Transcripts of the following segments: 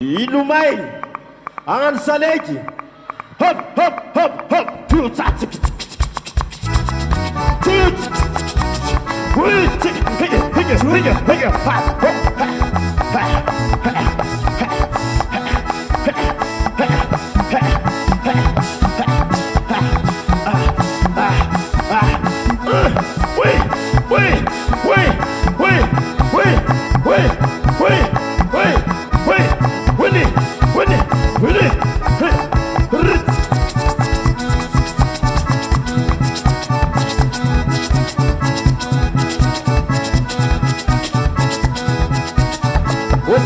ilomay agnano saleky hop hop hop hop tiotsatsaky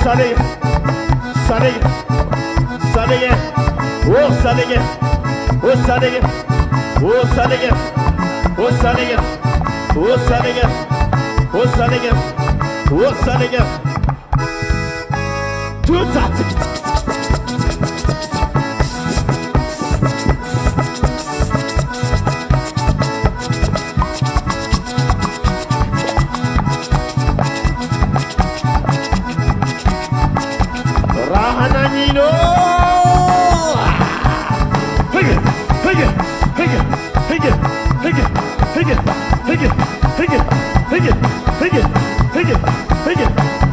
Salige, salige, salige, oh salige, oh salige, oh salige, oh salige, oh salige, oh salige, oh salige, Rahananino, hige, hige, hige, hige, hige, hige, hige, hige, hige, hige, hige, hige,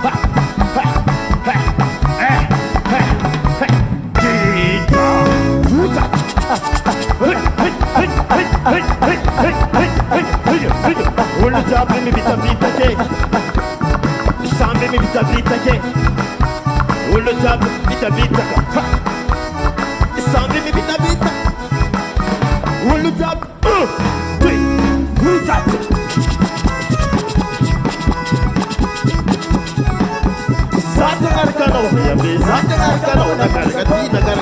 ha, ha, ha, ha, ha, Gita, Uta, Ulu jabe mi bita bita ke, sambe mi bita bita ke. Ulu jab bita bita ka, sambi mi bita bita. Ulu jab, ulu jab. Sate arkano, yambe sate arkano, nagar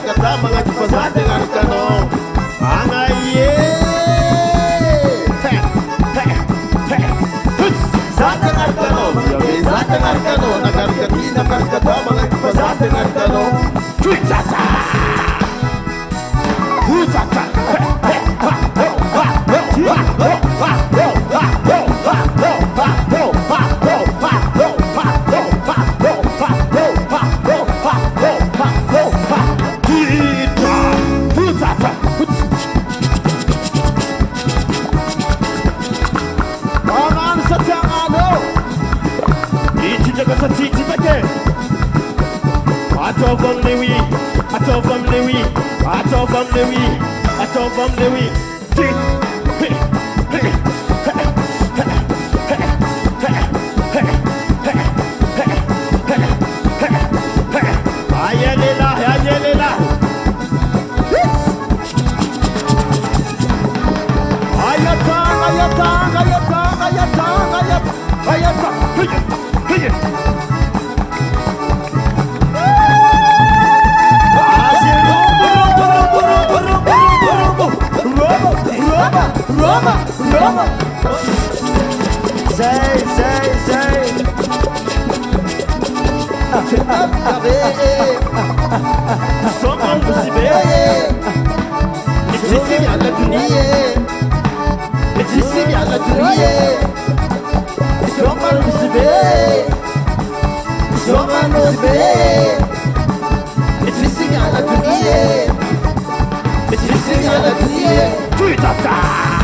kata mga chupa sate arkano. Angaye, sate arkano, yambe sate arkano, nagar kata mga chupa sate arkano. Chuitasa, husata, Atofam Lewi, Atofam Lewi, Atofam Lewi, Atofam Lewi. Ayalela, ayalela. Ayatang, ayatang, ayatang, ayatang, ayatang, ayatang. Hiye, hiye. Roma, say, someone to see it's easy à la dunia, it's easy à la dunia, someone to see, someone to see, it's easy à la dunia, it's easy à la dunia, tu t'attends.